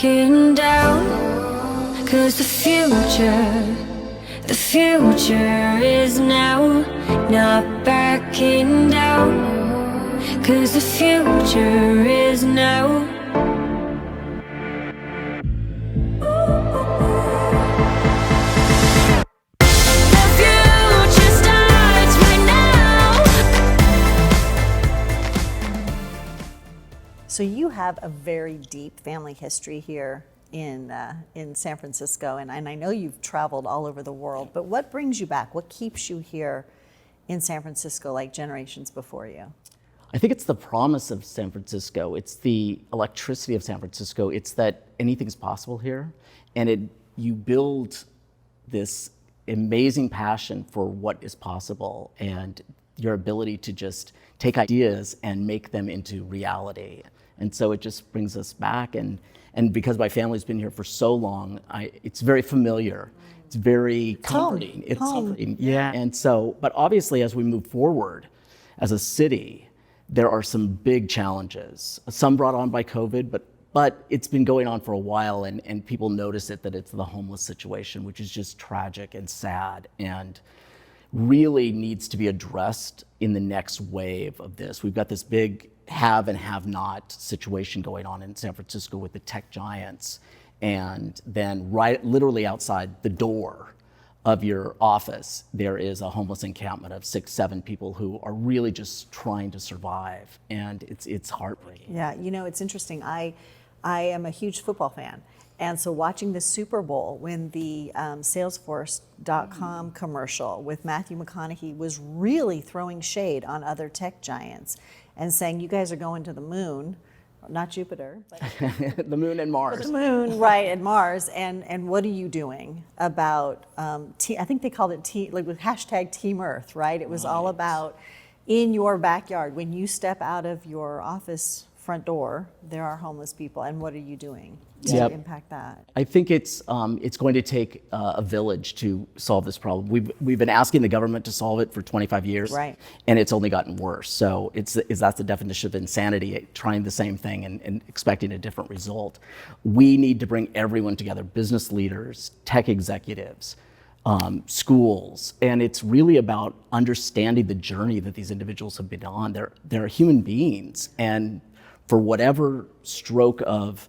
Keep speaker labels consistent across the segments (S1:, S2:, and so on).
S1: backing down, 'cause the future is now. Not backing down, 'cause the future is now.
S2: So you have a very deep family history here in San Francisco, and I know you've traveled all over the world, but what brings you back? What keeps you here in San Francisco like generations before you?
S3: I think it's the promise of San Francisco. It's the electricity of San Francisco. It's that anything's possible here, and you build this amazing passion for what is possible and your ability to just take ideas and make them into reality. And so it just brings us back, and because my family's been here for so long, it's very familiar. It's very comforting. It's comforting, yeah. And so, but obviously as we move forward as a city, there are some big challenges. Some brought on by COVID, but it's been going on for a while, and people notice that it's the homeless situation, which is just tragic and sad, and really needs to be addressed in the next wave of this. We've got this big have and have not situation going on in San Francisco with the tech giants. And then right literally outside the door of your office, there is a homeless encampment of 6, 7 people who are really just trying to survive. And it's heartbreaking.
S2: Yeah, you know, it's interesting. I am a huge football fan. And so watching the Super Bowl, when the Salesforce.com commercial with Matthew McConaughey was really throwing shade on other tech giants and saying, you guys are going to the moon, not Jupiter, but
S3: the moon and Mars.
S2: The moon, right, and Mars. And what are you doing about, I think they called it like with hashtag Team Earth, right? It was all about in your backyard, when you step out of your office front door, there are homeless people, and what are you doing to impact that?
S3: I think it's going to take a village to solve this problem. We've been asking the government to solve it for 25 years,
S2: right,
S3: and it's only gotten worse. So that's the definition of insanity, trying the same thing and expecting a different result. We need to bring everyone together, business leaders, tech executives, schools, and it's really about understanding the journey that these individuals have been on. They're human beings, and for whatever stroke of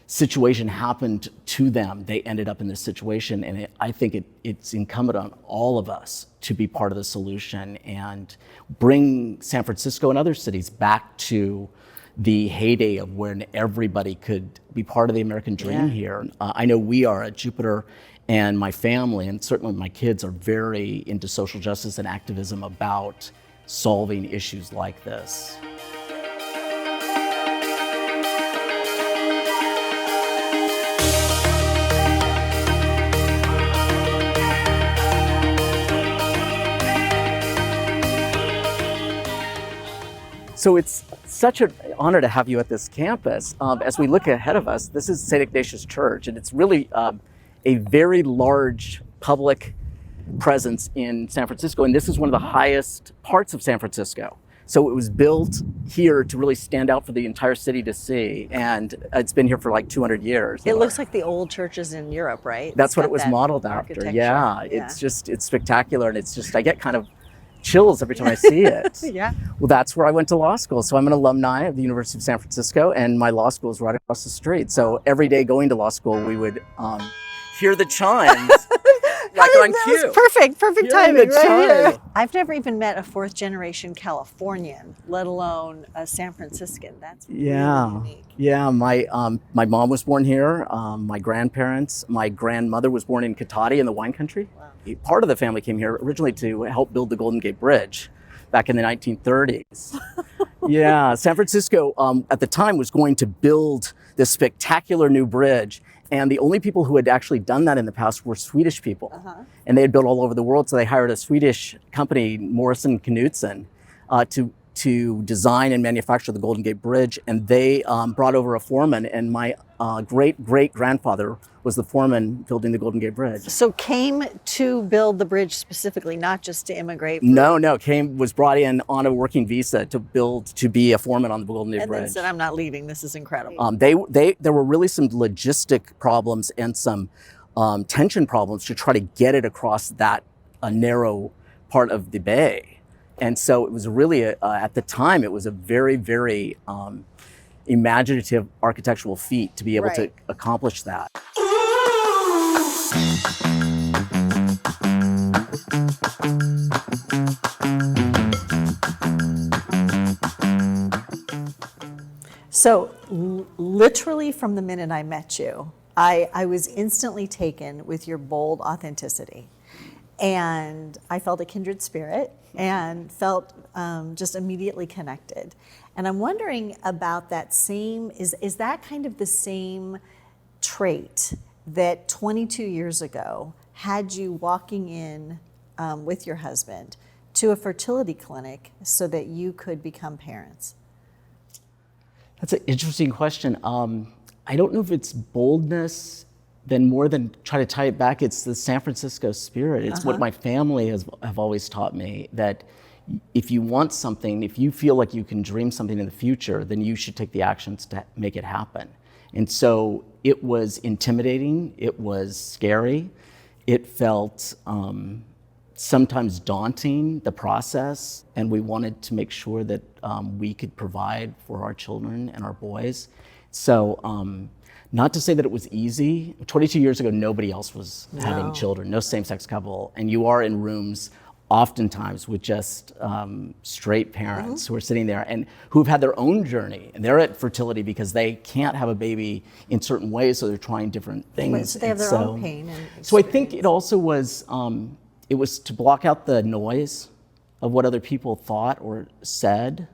S3: situation happened to them, they ended up in this situation. And I think it's incumbent on all of us to be part of the solution and bring San Francisco and other cities back to the heyday of when everybody could be part of the American dream here. I know we are at Jupiter, and my family, and certainly my kids, are very into social justice and activism about solving issues like this. So it's such an honor to have you at this campus. As we look ahead of us, this is St. Ignatius Church, and it's really a very large public presence in San Francisco, and this is one of the highest parts of San Francisco. So it was built here to really stand out for the entire city to see, and it's been here for like 200 years.
S2: It looks like the old churches in Europe, right?
S3: That's what it was modeled after. Yeah, it's spectacular, and it's just, I get kind of chills every time I see it.
S2: Yeah.
S3: Well, that's where I went to law school. So I'm an alumni of the University of San Francisco, and my law school is right across the street. So every day going to law school, we would hear the chimes. Like on cue.
S2: Perfect timing, right here. I've never even met a 4th generation Californian, let alone a San Franciscan. That's really unique.
S3: Yeah, my mom was born here. My grandparents, my grandmother was born in Cotati in the wine country. Wow. Part of the family came here originally to help build the Golden Gate Bridge back in the 1930s. Yeah, San Francisco at the time was going to build this spectacular new bridge. And the only people who had actually done that in the past were Swedish people. And they had built all over the world, so they hired a Swedish company, Morrison Knutsen, to to design and manufacture the Golden Gate Bridge, and they brought over a foreman, and my great-great-grandfather was the foreman building the Golden Gate Bridge.
S2: So came to build the bridge specifically, not just to immigrate?
S3: No, was brought in on a working visa to be a foreman on the Golden Gate Bridge.
S2: And then said, I'm not leaving, this is incredible.
S3: There were really some logistic problems and some tension problems to try to get it across that narrow part of the bay. And so it was really, at the time, it was a very, very imaginative architectural feat to be able to accomplish that.
S2: So literally from the minute I met you, I was instantly taken with your bold authenticity. And I felt a kindred spirit and felt just immediately connected. And I'm wondering about that same, is that kind of the same trait that 22 years ago had you walking in with your husband to a fertility clinic so that you could become parents?
S3: That's an interesting question. I don't know if it's boldness, then more than try to tie it back, it's the San Francisco spirit. It's what my family have always taught me, that if you want something, if you feel like you can dream something in the future, then you should take the actions to make it happen. And so it was intimidating, it was scary, it felt sometimes daunting, the process, and we wanted to make sure that we could provide for our children and our boys. So not to say that it was easy. 22 years ago, nobody else was having children, no same-sex couple, and you are in rooms oftentimes with just straight parents who are sitting there and who've had their own journey, and they're at fertility because they can't have a baby in certain ways, so they're trying different things.
S2: Right, so they have their own pain and experience.
S3: So I think it also was, it was to block out the noise of what other people thought or said,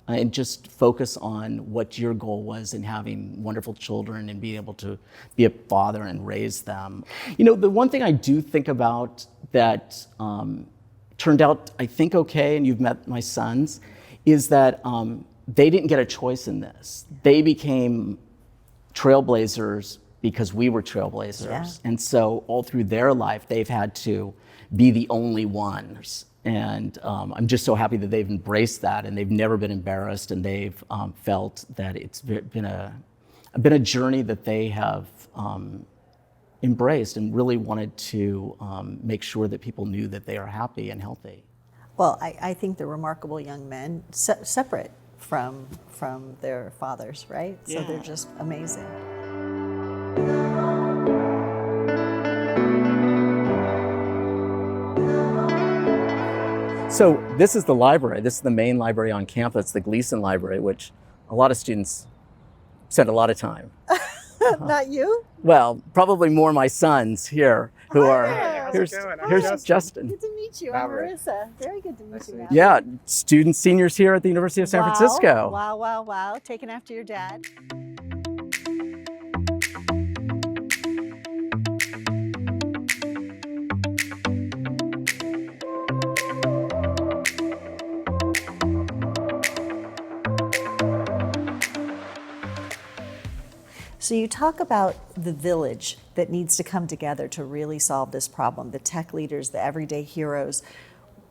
S3: and just focus on what your goal was in having wonderful children and being able to be a father and raise them. You know, the one thing I do think about that turned out, I think, okay, and you've met my sons, is that they didn't get a choice in this. They became trailblazers because we were trailblazers. Yeah. And so all through their life, they've had to be the only ones. And I'm just so happy that they've embraced that, and they've never been embarrassed, and they've felt that it's been a journey that they have embraced and really wanted to make sure that people knew that they are happy and healthy.
S2: Well, I think they're remarkable young men, separate from their fathers, right?
S3: Yeah.
S2: So they're just amazing.
S3: So this is the library. This is the main library on campus, the Gleason Library, which a lot of students spend a lot of time.
S2: Not you?
S3: Well, probably more my sons here who are.
S4: Here's
S3: Justin.
S2: Good to meet you. I'm Marissa. Very good to meet you.
S3: Yeah, students, seniors here at the University of San Francisco.
S2: Wow, wow, wow. Taking after your dad. So you talk about the village that needs to come together to really solve this problem, the tech leaders, the everyday heroes.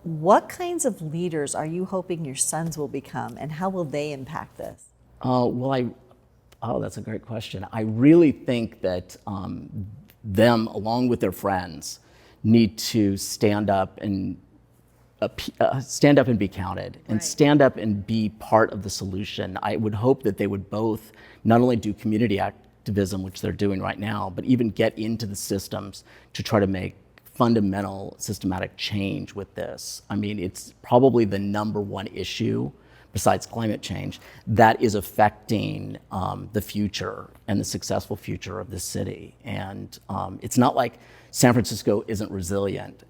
S2: What kinds of leaders are you hoping your sons will become, and how will they impact this?
S3: That's a great question. I really think that them, along with their friends, need to stand up and be counted, and stand up and be part of the solution. I would hope that they would both not only do community activism, which they're doing right now, but even get into the systems to try to make fundamental systematic change with this. I mean, it's probably the number one issue besides climate change that is affecting the future and the successful future of this city. And it's not like San Francisco isn't resilient.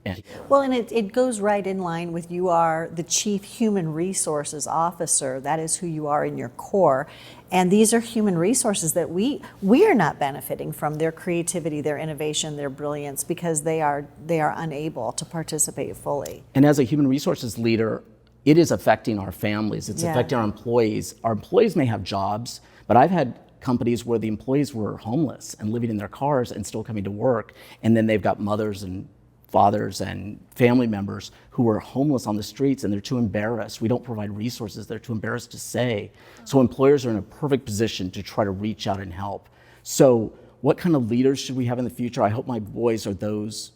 S2: Well, and it goes right in line with, you are the Chief Human Resources Officer. That is who you are in your core. And these are human resources that we are not benefiting from their creativity, their innovation, their brilliance, because they are unable to participate fully.
S3: And as a human resources leader, it is affecting our families. It's affecting our employees. Our employees may have jobs, but I've had companies where the employees were homeless and living in their cars and still coming to work, and then they've got mothers and fathers and family members who are homeless on the streets and they're too embarrassed. We don't provide resources, they're too embarrassed to say. So employers are in a perfect position to try to reach out and help. So what kind of leaders should we have in the future? I hope my boys are those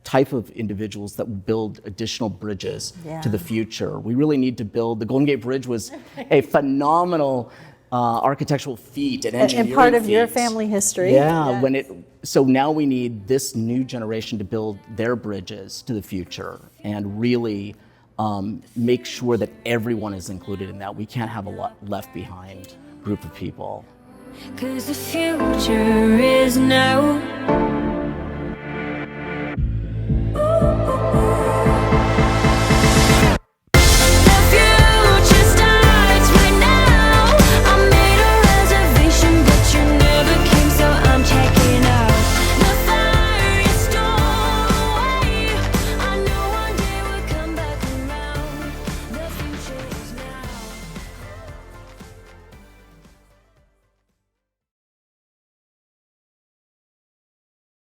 S3: type of individuals that will build additional bridges to the future. We really need to build, the Golden Gate Bridge was a phenomenal architectural feat and engineering
S2: and part of
S3: feat.
S2: your family history.
S3: Yeah, so now we need this new generation to build their bridges to the future and really make sure that everyone is included in that. We can't have a left behind group of people.
S1: 'Cause the future is now.